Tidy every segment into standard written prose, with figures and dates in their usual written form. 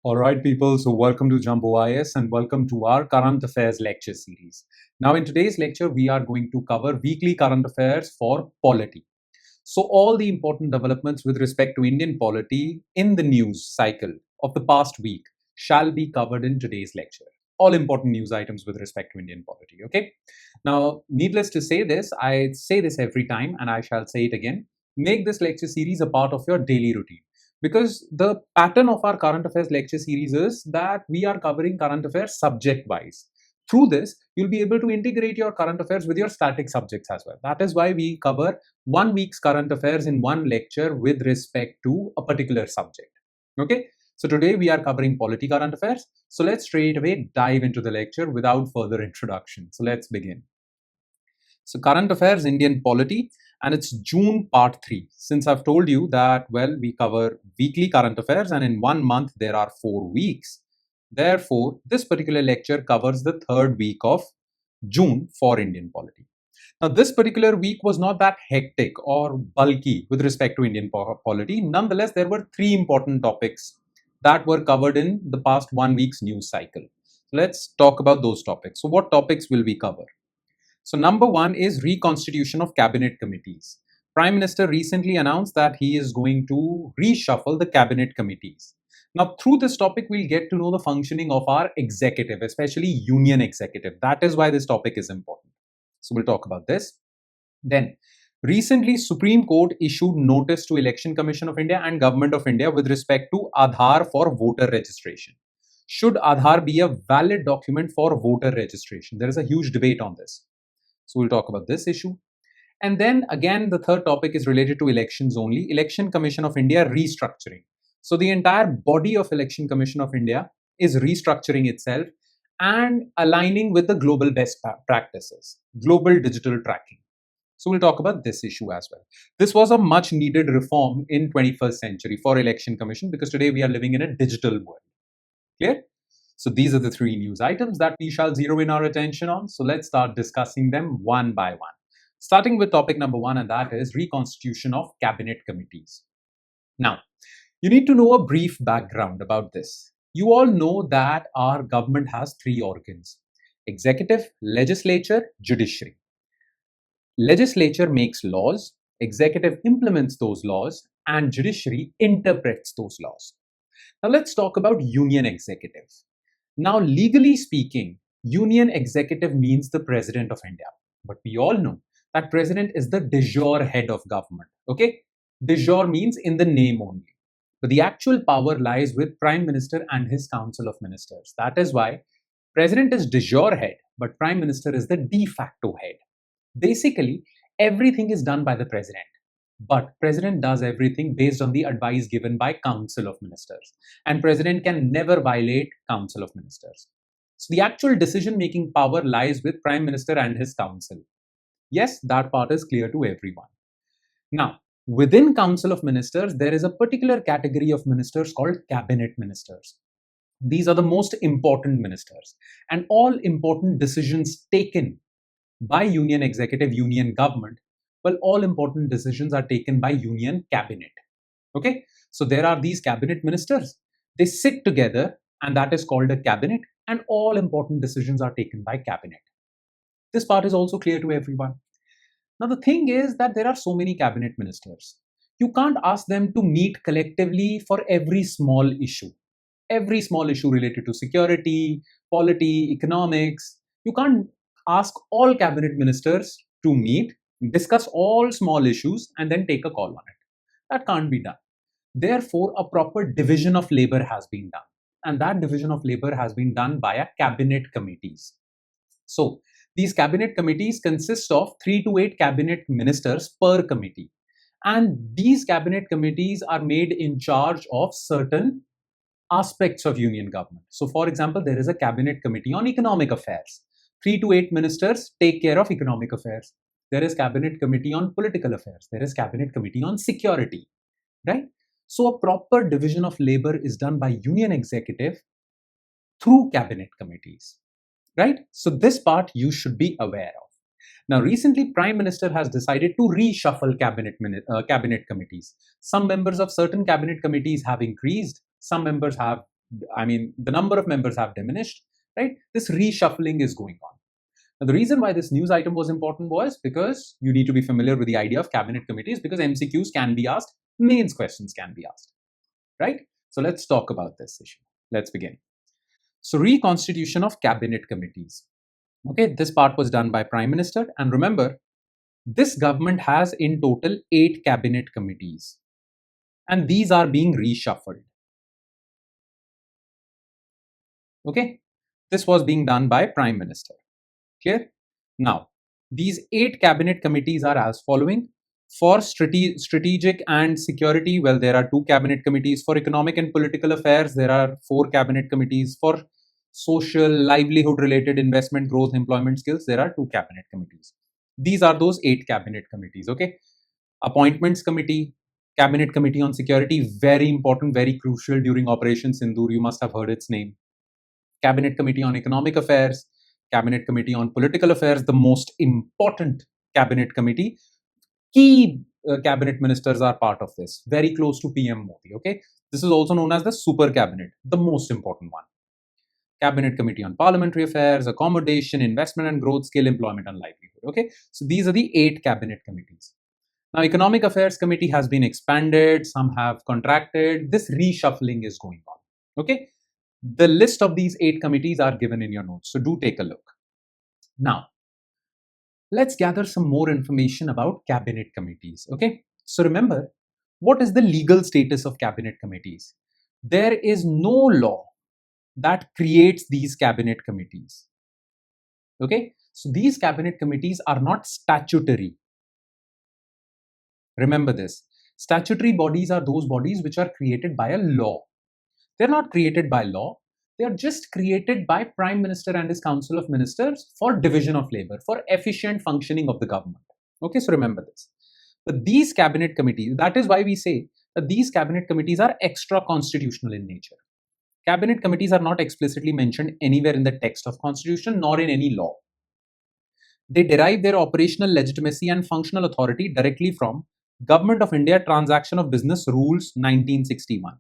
All right, people. So, welcome to Jumbo IS and welcome to our current affairs lecture series. Now, in today's lecture, we are going to cover weekly current affairs for polity. So, all the important developments with respect to Indian polity in the news cycle of the past week shall be covered in today's lecture. All important news items with respect to Indian polity. Okay. Now, needless to say this, I say this every time and I shall say it again. Make this lecture series a part of your daily routine, because the pattern of our current affairs lecture series is that we are covering current affairs subject wise. Through this, you'll be able to integrate your current affairs with your static subjects as well. That is why we cover 1 week's current affairs in one lecture with respect to a particular subject. Okay, so today we are covering polity current affairs. So let's straight away dive into the lecture without further introduction. So let's begin. So current affairs, Indian polity, and it's June part 3. Since I've told you that, well, we cover weekly current affairs and in 1 month there are 4 weeks. Therefore, this particular lecture covers the 3rd week of June for Indian polity. Now, this particular week was not that hectic or bulky with respect to Indian polity. Nonetheless, there were 3 important topics that were covered in the past 1 week's news cycle. Let's talk about those topics. So, what topics will we cover? So number 1 is reconstitution of cabinet committees. Prime Minister recently announced that he is going to reshuffle the cabinet committees. Now, through this topic, we'll get to know the functioning of our executive, especially union executive. That is why this topic is important. So we'll talk about this. Then, recently, Supreme Court issued notice to Election Commission of India and Government of India with respect to Aadhaar for voter registration. Should Aadhaar be a valid document for voter registration? There is a huge debate on this. So we'll talk about this issue. And then again, the third topic is related to elections only. Election Commission of India restructuring. So the entire body of Election Commission of India is restructuring itself and aligning with the global best practices, global digital tracking. So we'll talk about this issue as well. This was a much needed reform in 21st century for Election Commission, because today we are living in a digital world. Clear? So these are the 3 news items that we shall zero in our attention on. So let's start discussing them one by one. Starting with topic number 1, and that is reconstitution of cabinet committees. Now, you need to know a brief background about this. You all know that our government has 3 organs: executive, legislature, judiciary. Legislature makes laws, executive implements those laws, and judiciary interprets those laws. Now let's talk about union executive. Now, legally speaking, union executive means the president of India. But we all know that president is the de jure head of government. Okay? De jure means in the name only. But the actual power lies with prime minister and his council of ministers. That is why president is de jure head, but prime minister is the de facto head. Basically, everything is done by the president. But president does everything based on the advice given by council of ministers, and president can never violate council of ministers. So the actual decision making power lies with prime minister and his council. Yes, that part is clear to everyone. Now, within council of ministers, there is a particular category of ministers called cabinet ministers. These are the most important ministers, and all important decisions taken by union executive, union government, well, all important decisions are taken by union cabinet. Okay, so there are these cabinet ministers. They sit together, and that is called a cabinet, and all important decisions are taken by cabinet. This part is also clear to everyone. Now, the thing is that there are so many cabinet ministers. You can't ask them to meet collectively for every small issue. Every small issue related to security, polity, economics. You can't ask all cabinet ministers to meet, discuss all small issues, and then take a call on it. That can't be done. Therefore, a proper division of labor has been done. And that division of labor has been done via cabinet committees. So, these cabinet committees consist of 3 to 8 cabinet ministers per committee. And these cabinet committees are made in charge of certain aspects of union government. So, for example, there is a cabinet committee on economic affairs. 3 to 8 ministers take care of economic affairs. There is cabinet committee on political affairs. There is cabinet committee on security, right? So a proper division of labor is done by union executive through cabinet committees, right? So this part you should be aware of. Now, recently, Prime Minister has decided to reshuffle cabinet committees. Some members of certain cabinet committees have increased. Some members have I mean, the number of members have diminished, right? This reshuffling is going on. Now, the reason why this news item was important was because you need to be familiar with the idea of cabinet committees, because MCQs can be asked, mains questions can be asked, right? So let's talk about this issue. Let's begin. So reconstitution of cabinet committees. Okay, this part was done by Prime Minister. And remember, this government has in total 8 cabinet committees. And these are being reshuffled. Okay, this was being done by Prime Minister. Clear? Now, these 8 cabinet committees are as following. For strategic and security, well, there are 2 cabinet committees. For economic and political affairs, there are 4 cabinet committees. For social, livelihood related investment, growth, employment skills, there are 2 cabinet committees. These are those 8 cabinet committees. Okay. Appointments committee, cabinet committee on security, very important, very crucial during Operation Sindoor. You must have heard its name. Cabinet committee on economic affairs, cabinet committee on political affairs, the most important cabinet committee. Key cabinet ministers are part of this, very close to PM Modi. Okay, this is also known as the super cabinet, the most important one. Cabinet committee on parliamentary affairs, accommodation, investment and growth, skill, employment and livelihood. Okay, so these are the 8 cabinet committees. Now, economic affairs committee has been expanded, some have contracted. This reshuffling is going on. Okay, the list of these 8 committees are given in your notes, so do take a look. Now, let's gather some more information about cabinet committees. Okay, so remember, what is the legal status of cabinet committees? There is no law that creates these cabinet committees. Okay, so these cabinet committees are not statutory. Remember this. Statutory bodies are those bodies which are created by a law. They're not created by law. They are just created by Prime Minister and his Council of Ministers for division of labor, for efficient functioning of the government. Okay, so remember this. But these cabinet committees, that is why we say that these cabinet committees are extra constitutional in nature. Cabinet committees are not explicitly mentioned anywhere in the text of Constitution nor in any law. They derive their operational legitimacy and functional authority directly from Government of India Transaction of Business Rules 1961.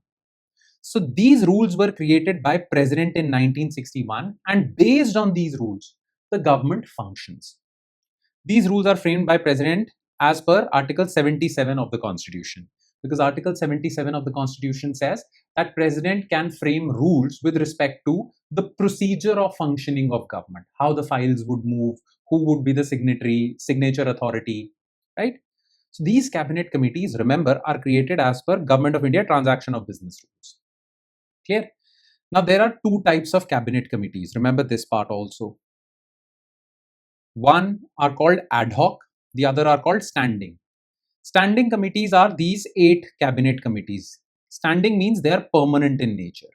So these rules were created by President in 1961, and based on these rules, the government functions. These rules are framed by President as per Article 77 of the Constitution, because Article 77 of the Constitution says that President can frame rules with respect to the procedure of functioning of government, how the files would move, who would be the signature authority, right? So these cabinet committees, remember, are created as per Government of India Transaction of Business Rules. Clear? Now, there are 2 types of cabinet committees. Remember this part also. One are called ad hoc, the other are called standing. Standing committees are these 8 cabinet committees. Standing means they are permanent in nature.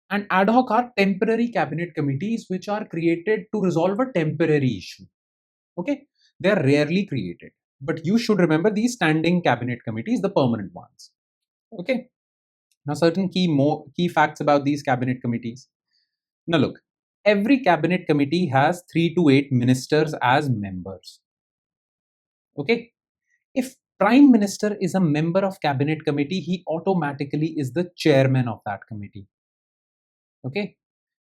And ad hoc are temporary cabinet committees which are created to resolve a temporary issue. Okay, they are rarely created, but you should remember these standing cabinet committees, the permanent ones. Okay, now certain key facts about these cabinet committees. Now look, every cabinet committee has 3 to 8 ministers as members. Okay, if Prime Minister is a member of cabinet committee, he automatically is the chairman of that committee. Okay,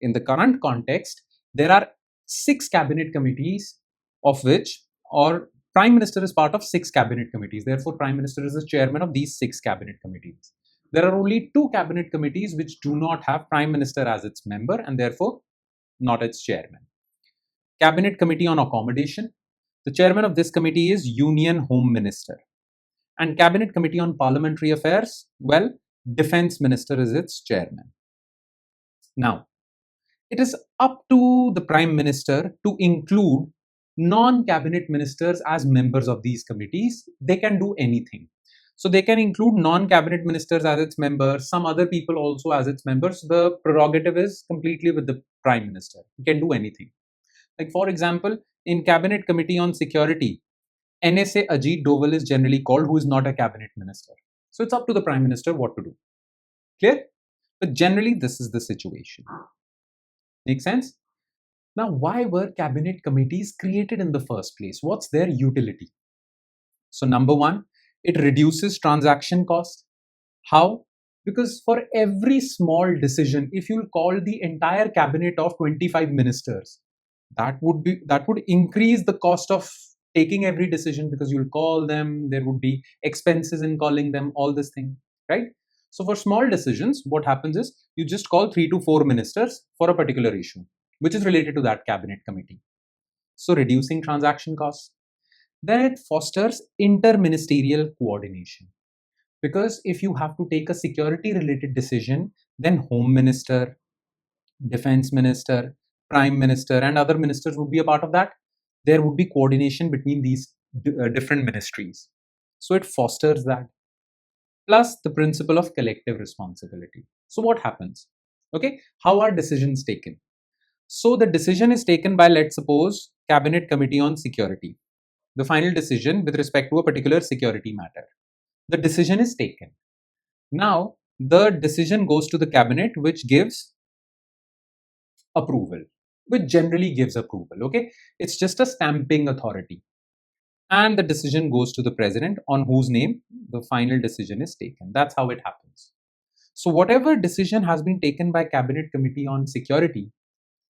in the current context, there are 6 cabinet committees, of which, or Prime Minister is part of 6 cabinet committees. Therefore, Prime Minister is the chairman of these 6 cabinet committees. There are only 2 cabinet committees which do not have Prime Minister as its member and therefore not its chairman. Cabinet Committee on Accommodation. The chairman of this committee is Union Home Minister. And Cabinet Committee on Parliamentary Affairs, well, Defense Minister is its chairman. Now, it is up to the Prime Minister to include non-cabinet ministers as members of these committees. They can do anything. So they can include non-cabinet ministers as its members, some other people also as its members. The prerogative is completely with the Prime Minister. He can do anything. Like for example, in Cabinet Committee on Security, NSA Ajit Doval is generally called, who is not a cabinet minister. So it's up to the Prime Minister what to do. Clear? But generally, this is the situation. Make sense? Now, why were cabinet committees created in the first place? What's their utility? So number one, it reduces transaction cost. How? Because for every small decision, if you'll call the entire cabinet of 25 ministers, that would increase the cost of taking every decision, because you'll call them, there would be expenses in calling them, all this thing, right? So for small decisions, what happens is you just call 3 to 4 ministers for a particular issue which is related to that cabinet committee. So reducing transaction costs. Then it fosters interministerial coordination, because if you have to take a security related decision, then home minister, defense minister, prime minister and other ministers would be a part of that. There would be coordination between these different ministries, so it fosters that. Plus the principle of collective responsibility. So what happens? Okay, how are decisions taken? So the decision is taken by, let's suppose, cabinet committee on security, the final decision with respect to a particular security matter. The decision is taken. Now the decision goes to the cabinet, which gives approval, which generally gives approval. Okay, it's just a stamping authority. And the decision goes to the president, on whose name the final decision is taken. That's how it happens. So whatever decision has been taken by cabinet committee on security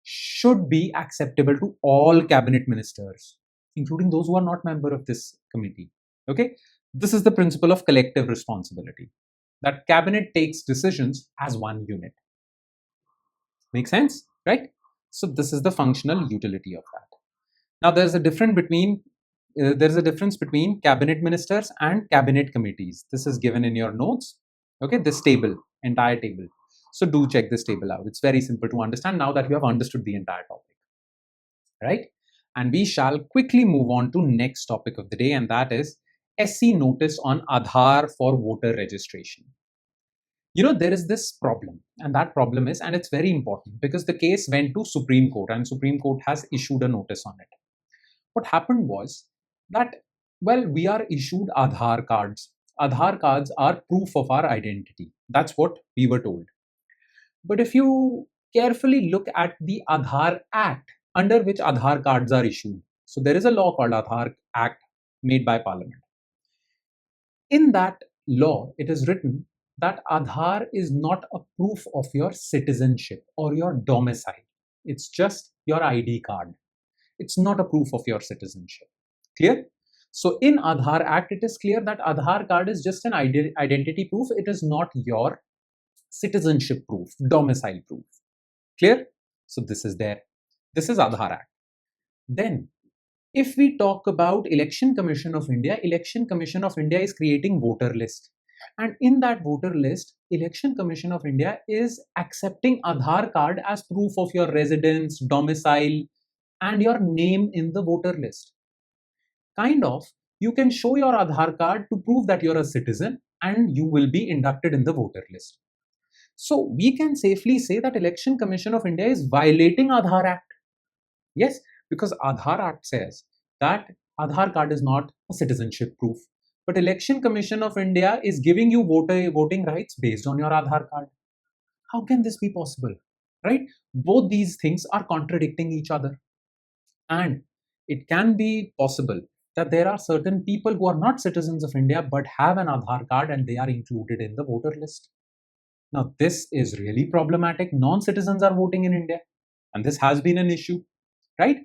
should be acceptable to all cabinet ministers, including those who are not member of this committee. Okay, this is the principle of collective responsibility, that cabinet takes decisions as one unit. Make sense, right? So this is the functional utility of that. Now there's a difference between cabinet ministers and cabinet committees. This is given in your notes. Okay, this table, entire table. So do check this table out. It's very simple to understand now that you have understood the entire topic, right? And we shall quickly move on to next topic of the day, and that is SC notice on Aadhaar for voter registration. You know, there is this problem, and that problem is, and it's very important because the case went to Supreme Court and Supreme Court has issued a notice on it. What happened was that, well, we are issued Aadhaar cards. Aadhaar cards are proof of our identity. That's what we were told. But if you carefully look at the Aadhaar Act under which Aadhaar cards are issued, so there is a law called Aadhaar Act made by Parliament. In that law, it is written that Aadhaar is not a proof of your citizenship or your domicile. It's just your ID card. It's not a proof of your citizenship. Clear? So in Aadhaar Act, it is clear that Aadhaar card is just an identity proof. It is not your citizenship proof, domicile proof. Clear? So this is there. This is Aadhaar Act. Then, if we talk about Election Commission of India is creating voter list. And in that voter list, Election Commission of India is accepting Aadhaar card as proof of your residence, domicile, and your name in the voter list. Kind of, you can show your Aadhaar card to prove that you're a citizen and you will be inducted in the voter list. So we can safely say that Election Commission of India is violating Aadhaar Act. Yes, because Aadhaar Act says that Aadhaar card is not a citizenship proof. But Election Commission of India is giving you voting rights based on your Aadhaar card. How can this be possible? Right? Both these things are contradicting each other. And it can be possible that there are certain people who are not citizens of India but have an Aadhaar card and they are included in the voter list. Now, this is really problematic. Non-citizens are voting in India, and this has been an issue, right?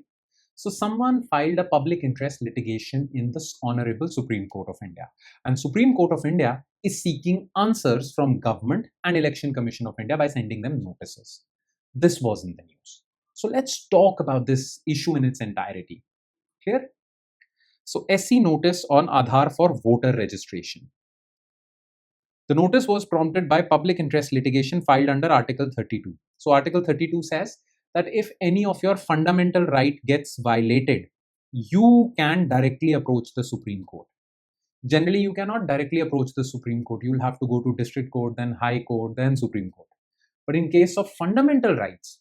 So someone filed a public interest litigation in the Honorable Supreme Court of India, and Supreme Court of India is seeking answers from government and Election Commission of India by sending them notices. This was in the news. So let's talk about this issue in its entirety. Clear? So SC notice on Aadhaar for voter registration. The notice was prompted by public interest litigation filed under Article 32. So Article 32 says that if any of your fundamental right gets violated, you can directly approach the Supreme Court. Generally, you cannot directly approach the Supreme Court. You will have to go to District Court, then High Court, then Supreme Court. But in case of fundamental rights,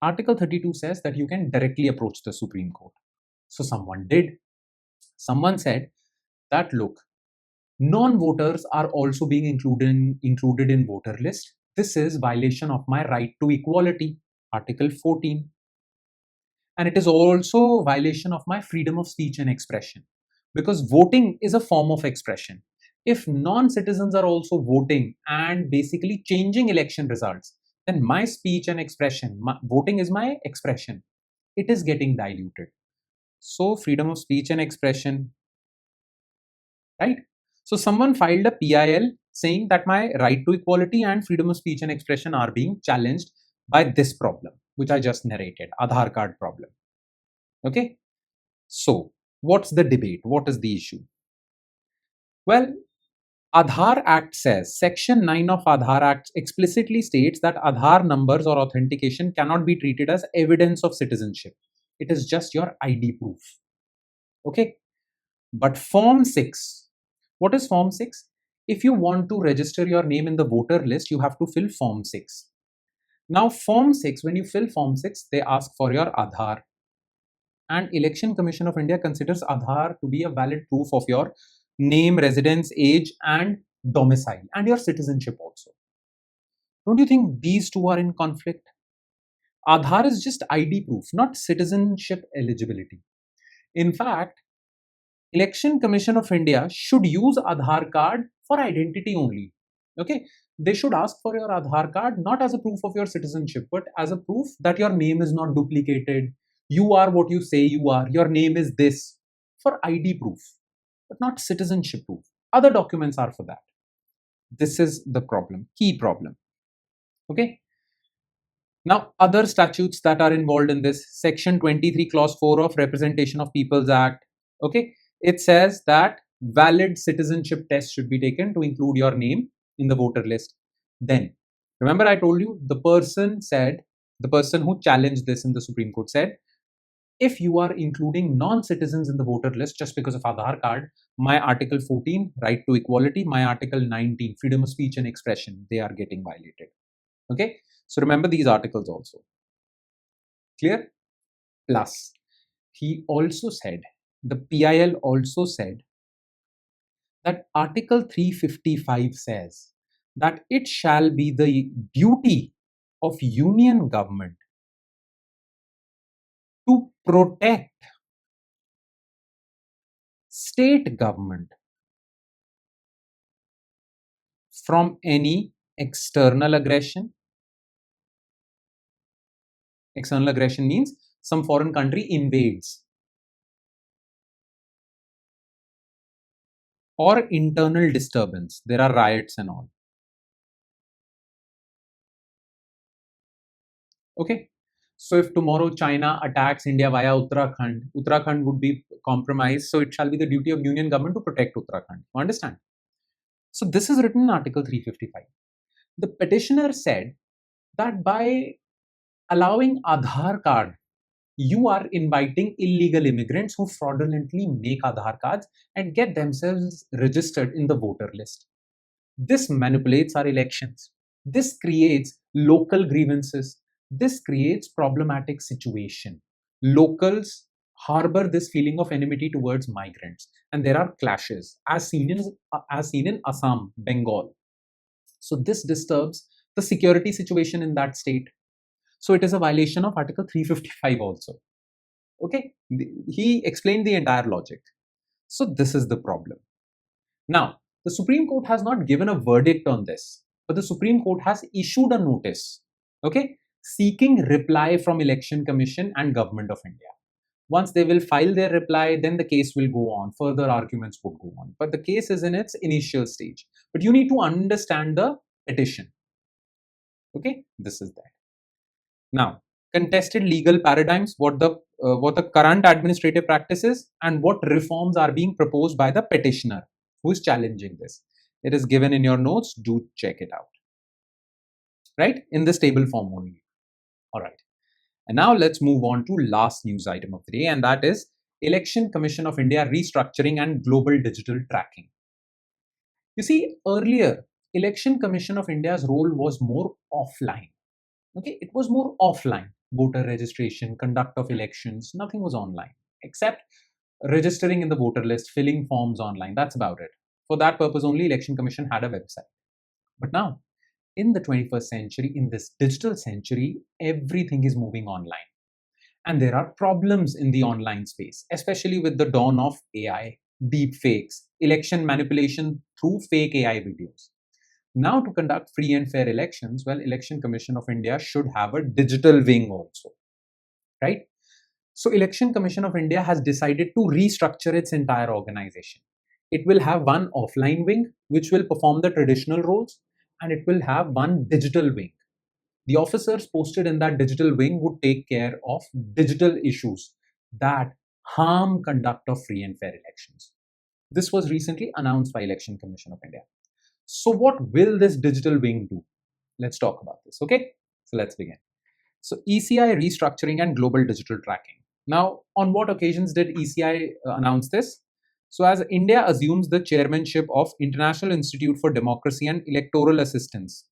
Article 32 says that you can directly approach the Supreme Court. So someone did. Someone said that, look, non-voters are also being included in voter list. This is violation of my right to equality, Article 14. And it is also violation of my freedom of speech and expression, because voting is a form of expression. If non-citizens are also voting and basically changing election results, then my speech and expression, voting is my expression, it is getting diluted. So freedom of speech and expression, right? So someone filed a PIL saying that my right to equality and freedom of speech and expression are being challenged by this problem, which I just narrated, Aadhaar card problem. Okay. So what's the debate? What is the issue? Well, Aadhaar Act says, Section 9 of Aadhaar Act explicitly states that Aadhaar numbers or authentication cannot be treated as evidence of citizenship. It is just your ID proof. Okay. But Form 6, what is Form 6? If you want to register your name in the voter list, you have to fill Form 6. Now, Form 6, when you fill Form 6, they ask for your Aadhaar. And Election Commission of India considers Aadhaar to be a valid proof of your name, residence, age, and domicile, and your citizenship also. Don't you think these two are in conflict? Aadhaar is just ID proof, not citizenship eligibility. In fact, Election Commission of India should use Aadhaar card for identity only. Okay, they should ask for your Aadhaar card not as a proof of your citizenship, but as a proof that your name is not duplicated. You are what you say you are. Your name is this, for ID proof, but not citizenship proof. Other documents are for that. This is the problem, key problem. Okay. Now, other statutes that are involved in this, Section 23, Clause 4 of Representation of People's Act. Okay. It says that valid citizenship test should be taken to include your name in the voter list. Then, remember I told you, the person who challenged this in the Supreme Court said, if you are including non-citizens in the voter list just because of Aadhaar card, my Article 14, right to equality, my Article 19, freedom of speech and expression, they are getting violated. Okay, so remember these articles also. Clear? Plus, he also said, the PIL also said that Article 355 says that it shall be the duty of union government to protect state government from any external aggression. External aggression means some foreign country invades, or internal disturbance. There are riots and all. Okay. So if tomorrow China attacks India via Uttarakhand, Uttarakhand would be compromised. So it shall be the duty of union government to protect Uttarakhand. You understand? So this is written in Article 355. The petitioner said that by allowing Aadhaar card, you are inviting illegal immigrants who fraudulently make Aadhaar cards and get themselves registered in the voter list. This manipulates our elections. This creates local grievances. This creates problematic situation. Locals harbor this feeling of enmity towards migrants, and there are clashes, as seen in Assam, Bengal. So this disturbs the security situation in that state. So it is a violation of Article 355 also. Okay, he explained the entire logic. So this is the problem. Now, the Supreme Court has not given a verdict on this, but the Supreme Court has issued a notice, okay, seeking reply from Election Commission and Government of India. Once they will file their reply, then the case will go on. Further arguments would go on. But the case is in its initial stage. But you need to understand the petition. Okay, this is that. Now, contested legal paradigms, what the current administrative practices and what reforms are being proposed by the petitioner who is challenging this. It is given in your notes. Do check it out. Right? In this table form only. All right. And now let's move on to last news item of the day, and that is Election Commission of India restructuring and global digital tracking. You see, earlier, Election Commission of India's role was more offline. Okay, it was more offline. Voter registration, conduct of elections, nothing was online except registering in the voter list, filling forms online. That's about it. For that purpose only, Election Commission had a website. But now, in the 21st century, in this digital century, everything is moving online. And there are problems in the online space, especially with the dawn of AI. deep fakes, election manipulation through fake AI videos. Now, to conduct free and fair elections, well, Election Commission of India should have a digital wing also, right? So, Election Commission of India has decided to restructure its entire organization. It will have one offline wing, which will perform the traditional roles, and it will have one digital wing. The officers posted in that digital wing would take care of digital issues that harm conduct of free and fair elections. This was recently announced by Election Commission of India. So what will this digital wing do? Let's talk about this, okay? So let's begin. So ECI restructuring and global digital tracking. Now, on what occasions did ECI announce this? So as India assumes the chairmanship of International Institute for Democracy and Electoral Assistance,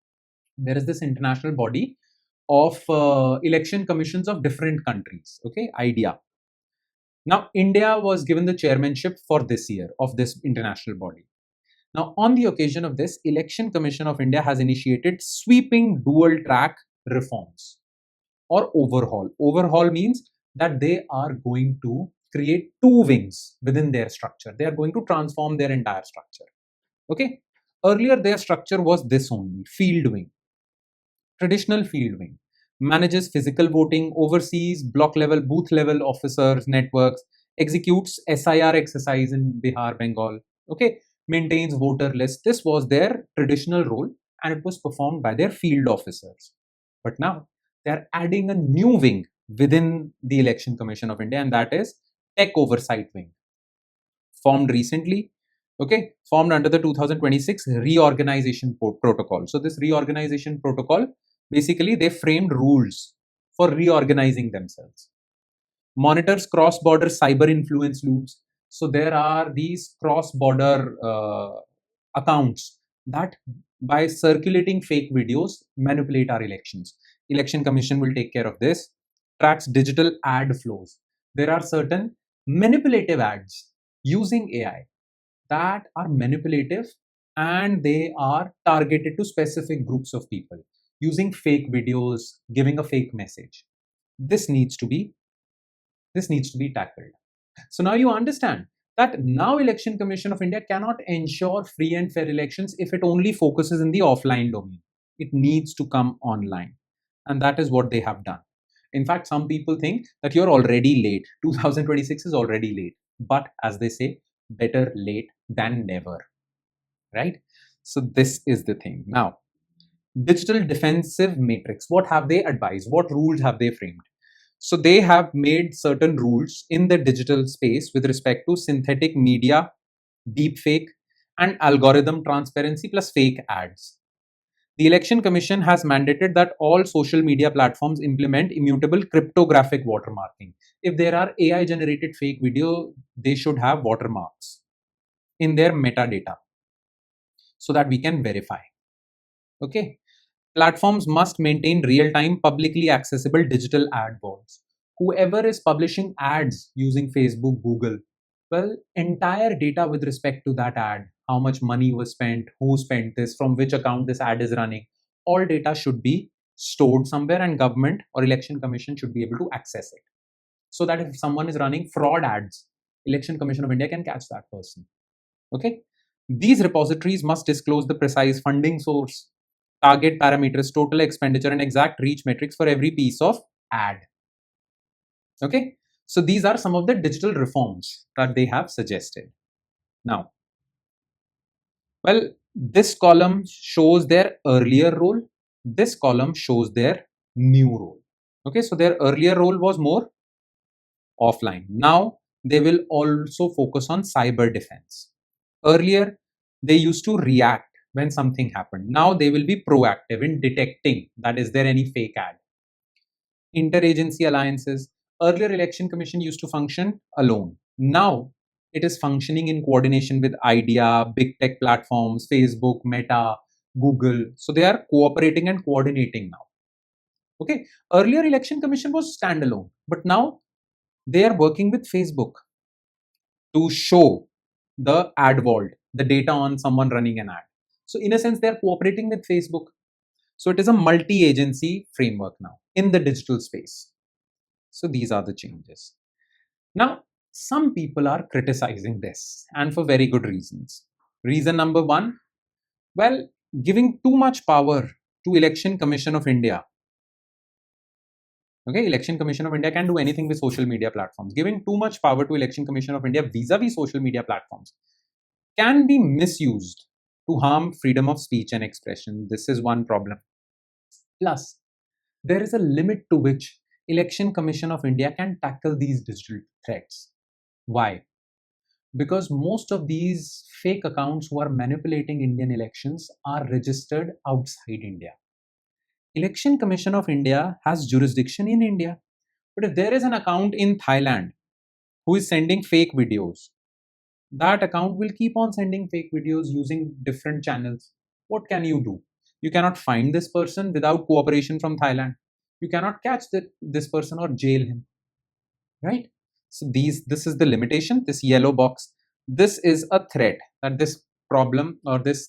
there is this international body of election commissions of different countries, okay, IDEA. Now, India was given the chairmanship for this year of this international body. Now, on the occasion of this, Election Commission of India has initiated sweeping dual track reforms or overhaul. Overhaul means that they are going to create two wings within their structure. They are going to transform their entire structure. Okay. Earlier, their structure was this only, field wing. Traditional field wing manages physical voting, oversees block level, booth level officers, networks, executes SIR exercise in Bihar, Bengal, okay, maintains voter lists. This was their traditional role and it was performed by their field officers. But now they are adding a new wing within the Election Commission of India, and that is Tech Oversight Wing, formed recently, okay, formed under the 2026 reorganization protocol. So this reorganization protocol, basically they framed rules for reorganizing themselves. Monitors cross-border cyber influence loops. So there are these cross-border accounts that by circulating fake videos manipulate our elections. Election Commission will take care of this. Tracks digital ad flows. There are certain manipulative ads using AI that are manipulative and they are targeted to specific groups of people using fake videos, giving a fake message. This needs to be tackled. So now you understand that now Election Commission of India cannot ensure free and fair elections if it only focuses in the offline domain. It needs to come online. And that is what they have done. In fact, some people think that you're already late. 2026 is already late. But as they say, better late than never. Right? So this is the thing. Now, digital defensive matrix. What have they advised? What rules have they framed? So they have made certain rules in the digital space with respect to synthetic media, deepfake, and algorithm transparency plus fake ads. The Election Commission has mandated that all social media platforms implement immutable cryptographic watermarking. If there are AI generated fake video, they should have watermarks in their metadata so that we can verify. Okay. Platforms must maintain real-time, publicly accessible digital ad boards. Whoever is publishing ads using Facebook, Google, well, entire data with respect to that ad, how much money was spent, who spent this, from which account this ad is running, all data should be stored somewhere and government or Election Commission should be able to access it. So that if someone is running fraud ads, Election Commission of India can catch that person. Okay. These repositories must disclose the precise funding source, target parameters, total expenditure, and exact reach metrics for every piece of ad. Okay. So these are some of the digital reforms that they have suggested. Now, well, this column shows their earlier role. This column shows their new role. Okay. So their earlier role was more offline. Now they will also focus on cyber defense. Earlier, they used to react when something happened. Now they will be proactive in detecting that is there any fake ad. Interagency alliances. Earlier, Election Commission used to function alone. Now it is functioning in coordination with IDEA, big tech platforms, Facebook, Meta, Google. So they are cooperating and coordinating now. Okay. Earlier, Election Commission was standalone, but now they are working with Facebook to show the ad vault, the data on someone running an ad. So in a sense, they are cooperating with Facebook. So it is a multi-agency framework now in the digital space. So these are the changes. Now, Some people are criticizing this, and for very good reasons. Reason number one, well, giving too much power to Election Commission of India. Okay, Election Commission of India can do anything with social media platforms. Giving too much power to Election Commission of India vis-a-vis social media platforms can be misused to harm freedom of speech and expression. This is one problem. Plus, there is a limit to which Election Commission of India can tackle these digital threats. Why? Because most of these fake accounts who are manipulating Indian elections are registered outside India. Election Commission of India has jurisdiction in India. But if there is an account in Thailand who is sending fake videos, that account will keep on sending fake videos using different channels. What can you do? You cannot find this person without cooperation from Thailand. You cannot catch this person or jail him, right? So this is the limitation, this yellow box. This is a threat that this problem or these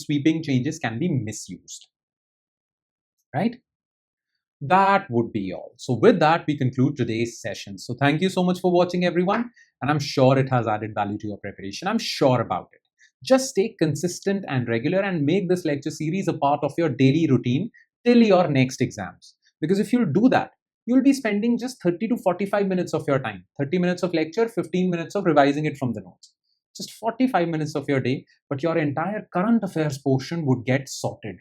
sweeping changes can be misused, right? That would be all. So with that, we conclude today's session. So thank you so much for watching, everyone. And I'm sure it has added value to your preparation. I'm sure about it. Just stay consistent and regular and make this lecture series a part of your daily routine till your next exams. Because if you'll do that, you'll be spending just 30 to 45 minutes of your time. 30 minutes of lecture, 15 minutes of revising it from the notes. Just 45 minutes of your day, but your entire current affairs portion would get sorted.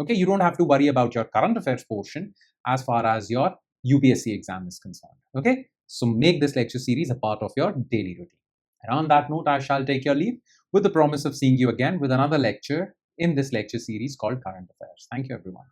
Okay, you don't have to worry about your current affairs portion as far as your UPSC exam is concerned. Okay, so make this lecture series a part of your daily routine. And on that note, I shall take your leave with the promise of seeing you again with another lecture in this lecture series called Current Affairs. Thank you, everyone.